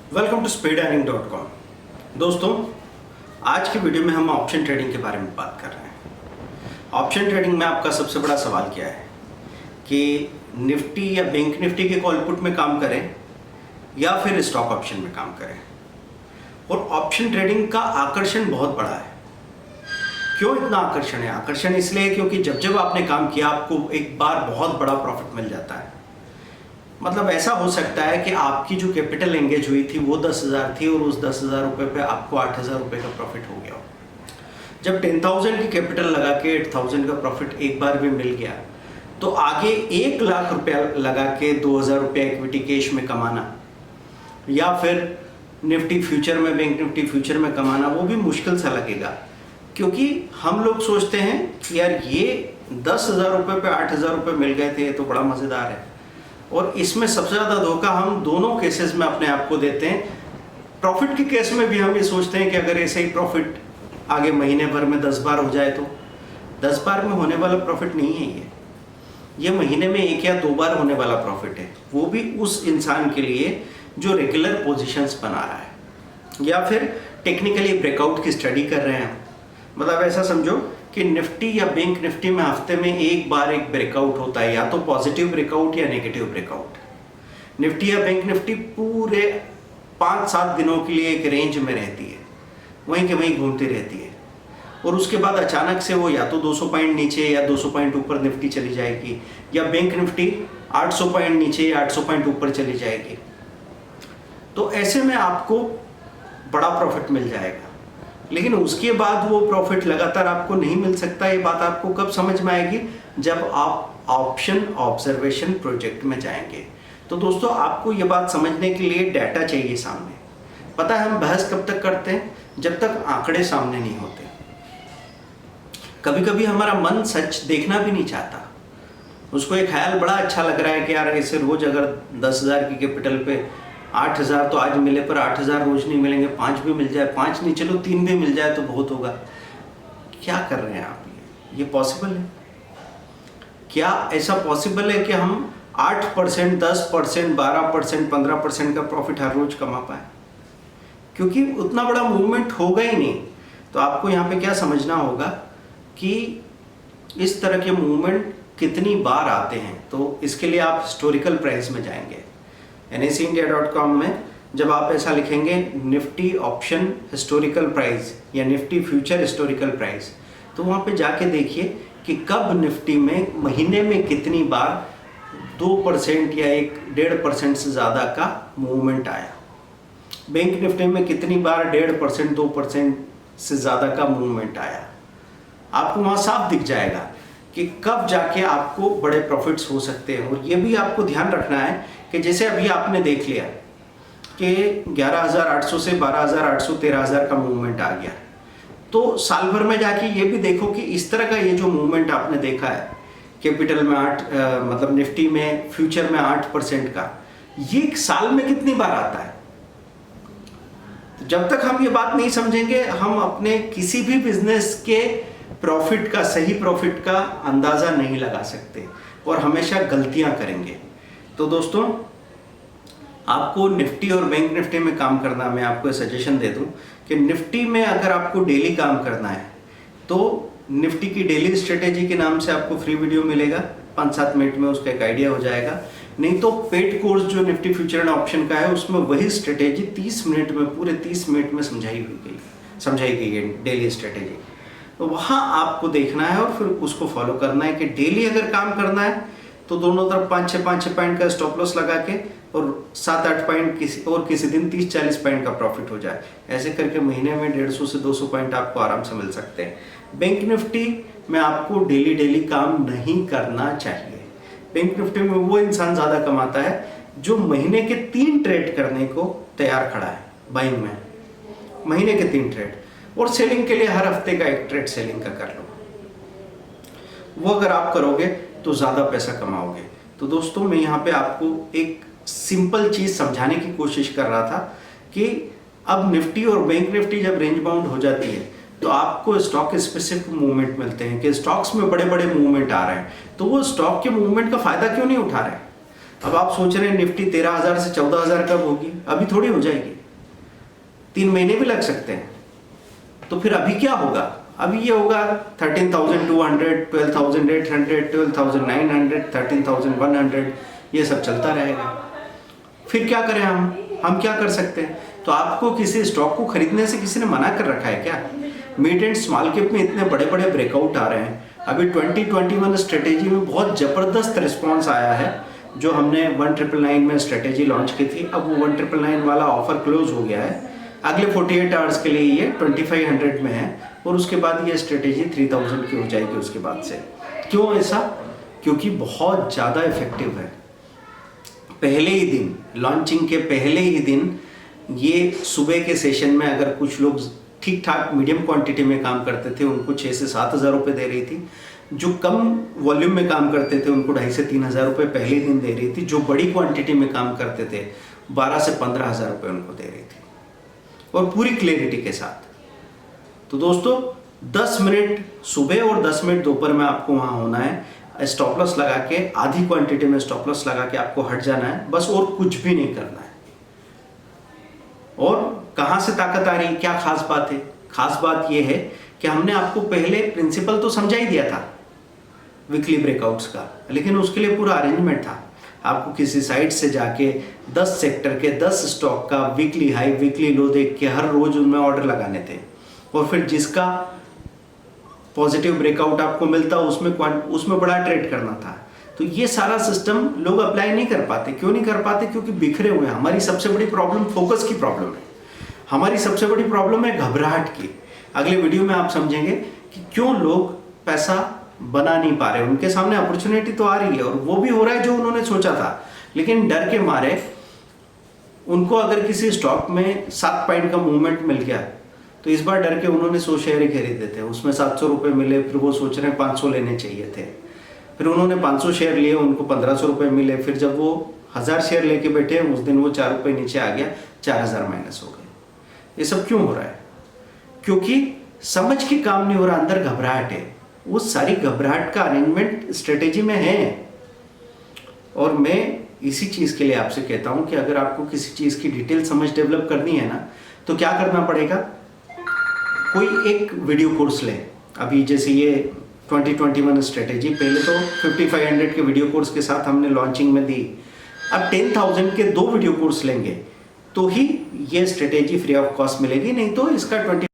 Welcome to speedearning.com। दोस्तों, आज की वीडियो में हम ऑप्शन ट्रेडिंग के बारे में बात कर रहे हैं। ऑप्शन ट्रेडिंग में आपका सबसे बड़ा सवाल क्या है कि निफ्टी या बैंक निफ्टी के कॉल पुट में काम करें या फिर स्टॉक ऑप्शन में काम करें। और ऑप्शन ट्रेडिंग का आकर्षण बहुत बड़ा है। क्यों इतना आकर्षण है? आकर्षण इसलिए क्योंकि जब जब आपने काम किया आपको एक बार बहुत बड़ा प्रॉफिट मिल जाता है। मतलब ऐसा हो सकता है कि आपकी जो कैपिटल एंगेज हुई थी वो 10,000 थी और उस 10,000 रुपये पे आपको 8,000 रुपये का प्रॉफिट हो गया हो। जब 10,000 की कैपिटल लगा के 8,000 का प्रॉफिट एक बार भी मिल गया तो आगे 1,00,000 रुपया लगा के 2,000 रुपये इक्विटी कैश में कमाना या फिर निफ्टी फ्यूचर में, बैंक निफ्टी फ्यूचर में कमाना वो भी मुश्किल सा लगेगा। क्योंकि हम लोग सोचते हैं कि यार ये 10,000 रुपये पे 8,000 रुपये मिल गए थे, ये तो बड़ा मज़ेदार है। और इसमें सबसे ज़्यादा धोखा हम दोनों केसेस में अपने आप को देते हैं। प्रॉफिट के केस में भी हम ये सोचते हैं कि अगर ऐसे ही प्रॉफिट आगे महीने भर में 10 बार हो जाए तो 10 बार में होने वाला प्रॉफिट नहीं है ये महीने में 1 या 2 बार होने वाला प्रॉफिट है, वो भी उस इंसान के लिए जो रेगुलर पोजीशंस बना रहा है या फिर टेक्निकली ब्रेकआउट की स्टडी कर रहे हैं। मतलब ऐसा समझो कि निफ्टी या बैंक निफ्टी में हफ्ते में एक बार एक ब्रेकआउट होता है, या तो पॉजिटिव ब्रेकआउट या नेगेटिव ब्रेकआउट। निफ्टी या बैंक निफ्टी पूरे 5-7 दिनों के लिए एक रेंज में रहती है, वहीं के वहीं घूमती रहती है और उसके बाद अचानक से वो या तो 200 पॉइंट नीचे या 200 पॉइंट ऊपर निफ्टी चली जाएगी, या बैंक निफ्टी 800 पॉइंट नीचे या 800 पॉइंट ऊपर चली जाएगी। तो ऐसे में आपको बड़ा प्रॉफिट मिल जाएगा, लेकिन उसके बाद वो प्रॉफिट लगातार आपको नहीं मिल सकता। ये बात आपको कब समझ में आएगी? जब आप ऑप्शन ऑब्जर्वेशन प्रोजेक्ट में जाएंगे। तो दोस्तों, आपको ये बात समझने के लिए डाटा चाहिए सामने। पता है हम बहस कब तक करते हैं? जब तक आंकड़े सामने नहीं होते। कभी कभी हमारा मन सच देखना भी नहीं चाहता, उसको एक ख्याल बड़ा अच्छा लग रहा है कि यार ऐसे रोज अगर 10,000 की कैपिटल पे 8,000 तो आज मिले, पर 8,000 रोज नहीं मिलेंगे, 5 भी मिल जाए, 5 नहीं चलो 3 भी मिल जाए तो बहुत होगा। क्या कर रहे हैं आप? ये पॉसिबल है क्या? ऐसा पॉसिबल है कि हम 8%, 10%, 12%, 15% का प्रॉफिट हर रोज कमा पाए? क्योंकि उतना बड़ा मूवमेंट होगा ही नहीं। तो आपको यहाँ पे क्या समझना होगा कि इस तरह के मूवमेंट कितनी बार आते हैं। तो इसके लिए आप हिस्टोरिकल प्राइस में जाएंगे। NSEindia.com में जब आप ऐसा लिखेंगे निफ्टी ऑप्शन हिस्टोरिकल प्राइस या निफ्टी फ्यूचर हिस्टोरिकल प्राइस, तो वहाँ पे जाके देखिए कि कब निफ्टी में महीने में कितनी बार 2% या 1.5% से ज़्यादा का मूवमेंट आया। बैंक निफ्टी में कितनी बार 1.5%, 2% से ज़्यादा का मूवमेंट आया। आपको वहाँ साफ दिख जाएगा कि कब जाके आपको बड़े प्रॉफिट्स हो सकते हैं। और ये भी आपको ध्यान रखना है कि जैसे अभी आपने देख लिया कि 11,800 से 12,800, 13,000 का मूवमेंट आ गया, तो साल भर में जाके ये भी देखो कि इस तरह का ये जो मूवमेंट आपने देखा है कैपिटल में मतलब निफ्टी में, फ्यूचर में 8% का, ये एक साल में कितनी बार आता है। तो जब तक हम ये बात नहीं समझेंगे हम अपने किसी भी बिजनेस के प्रॉफिट का, सही प्रॉफिट का अंदाजा नहीं लगा सकते और हमेशा गलतियां करेंगे। तो दोस्तों, आपको निफ्टी और बैंक निफ्टी में काम करना, मैं आपको सजेशन दे दूं कि निफ्टी में अगर आपको डेली काम करना है तो निफ्टी की डेली स्ट्रेटेजी के नाम से आपको फ्री वीडियो मिलेगा, 5-7 मिनट में उसका एक आइडिया हो जाएगा। नहीं तो पेड कोर्स जो निफ्टी फ्यूचर एंड ऑप्शन का है उसमें वही स्ट्रेटेजी 30 मिनट में, पूरे 30 मिनट में समझाई गई है डेली स्ट्रेटेजी। तो वहाँ आपको देखना है और फिर उसको फॉलो करना है कि डेली अगर काम करना है तो दोनों तरफ 5-6 पॉइंट का स्टॉप लॉस लगा के और 7-8 पॉइंट किसी दिन 30-40 पॉइंट का प्रॉफिट हो जाए। ऐसे करके महीने में 150 से 200 पॉइंट आपको आराम से मिल सकते हैं। बैंक निफ्टी में आपको डेली काम नहीं करना चाहिए। बैंक निफ्टी में वो इंसान ज़्यादा कमाता है जो महीने के 3 ट्रेड करने को तैयार खड़ा है। बाइंग में महीने के 3 ट्रेड, और सेलिंग के लिए हर हफ्ते का 1 ट्रेड सेलिंग का कर लो। वो अगर आप करोगे तो ज़्यादा पैसा कमाओगे। तो दोस्तों, मैं यहाँ पे आपको एक सिंपल चीज़ समझाने की कोशिश कर रहा था कि अब निफ्टी और बैंक निफ्टी जब रेंज बाउंड हो जाती है तो आपको स्टॉक स्पेसिफिक मूवमेंट मिलते हैं कि स्टॉक्स में बड़े बड़े मूवमेंट आ रहे हैं, तो वो स्टॉक के मूवमेंट का फ़ायदा क्यों नहीं उठा रहे हैं? अब आप सोच रहे हैं निफ्टी 13,000 से 14,000 कब होगी, अभी थोड़ी हो जाएगी, 3 महीने भी लग सकते हैं। तो फिर अभी क्या होगा, अभी ये होगा 13,200, 12,800, 12,900, 13,100, ये सब चलता रहेगा। फिर क्या करें हम क्या कर सकते हैं? तो आपको किसी स्टॉक को खरीदने से किसी ने मना कर रखा है क्या? मिड एंड स्मॉल कैप में इतने बड़े बड़े ब्रेकआउट आ रहे हैं। अभी 2021 स्ट्रेटेजी में बहुत ज़बरदस्त रिस्पॉन्स आया है। जो हमने 1999 में स्ट्रेटेजी लॉन्च की थी, अब वो 1999 वाला ऑफर क्लोज हो गया है। अगले 48 आवर्स के लिए ये 2500 में है और उसके बाद ये स्ट्रेटेजी 3000 की हो जाएगी उसके बाद से। क्यों ऐसा? क्योंकि बहुत ज़्यादा इफेक्टिव है। पहले ही दिन, लॉन्चिंग के पहले ही दिन, ये सुबह के सेशन में अगर कुछ लोग ठीक ठाक मीडियम क्वांटिटी में काम करते थे उनको 6 से 7 हज़ार रुपये दे रही थी। जो कम वॉल्यूम में काम करते थे उनको 2.5 से 3 हज़ार रुपये पहले दिन दे रही थी। जो बड़ी क्वांटिटी में काम करते थे 12 से 15 हज़ार रुपये उनको दे रही थी, और पूरी क्लैरिटी के साथ। तो दोस्तों 10 मिनट सुबह और 10 मिनट दोपहर में आपको वहाँ होना है। स्टॉप लॉस लगा के, आधी क्वांटिटी में स्टॉप लॉस लगा के आपको हट जाना है बस, और कुछ भी नहीं करना है। और कहाँ से ताकत आ रही है, क्या खास बात है? खास बात यह है कि हमने आपको पहले प्रिंसिपल तो समझा ही दिया था वीकली ब्रेकआउट्स का, लेकिन उसके लिए पूरा अरेंजमेंट था। आपको किसी साइट से जाके 10 सेक्टर के 10 स्टॉक का वीकली हाई वीकली लो देख के हर रोज उनमें ऑर्डर लगाने थे, और फिर जिसका पॉजिटिव ब्रेकआउट आपको मिलता उसमें बड़ा ट्रेड करना था। तो ये सारा सिस्टम लोग अप्लाई नहीं कर पाते। क्यों नहीं कर पाते? क्योंकि बिखरे हुए हैं। हमारी सबसे बड़ी प्रॉब्लम फोकस की प्रॉब्लम है। हमारी सबसे बड़ी प्रॉब्लम है घबराहट की। अगले वीडियो में आप समझेंगे कि क्यों लोग पैसा बना नहीं पा रहे। उनके सामने अपॉर्चुनिटी तो आ रही है और वो भी हो रहा है जो उन्होंने सोचा था, लेकिन डर के मारे उनको अगर किसी स्टॉक में 7 पॉइंट का मूवमेंट मिल गया तो इस बार डर के उन्होंने 100 शेयर ही खरीदे थे, उसमें 700 रुपये मिले, फिर वो सोच रहे हैं 500 लेने चाहिए थे। फिर उन्होंने 500 शेयर लिए, उनको 1500 रुपये मिले। फिर जब वो 1000 शेयर लेके बैठे उस दिन वो 4 रुपये नीचे आ गया, 4000 माइनस हो गए। ये सब क्यों हो रहा है? क्योंकि समझ के काम नहीं हो रहा, अंदर घबराहट है। वो सारी घबराहट का अरेंजमेंट स्ट्रेटेजी में है। और मैं इसी चीज़ के लिए आपसे कहता हूं कि अगर आपको किसी चीज़ की डिटेल समझ डेवलप करनी है ना, तो क्या करना पड़ेगा? कोई एक वीडियो कोर्स लें। अभी जैसे ये 2021 स्ट्रेटेजी पहले तो 5500 के वीडियो कोर्स के साथ हमने लॉन्चिंग में दी। अब 10,000 के 2 वीडियो कोर्स लेंगे तो ही ये स्ट्रेटेजी फ्री ऑफ कॉस्ट मिलेगी, नहीं तो इसका 20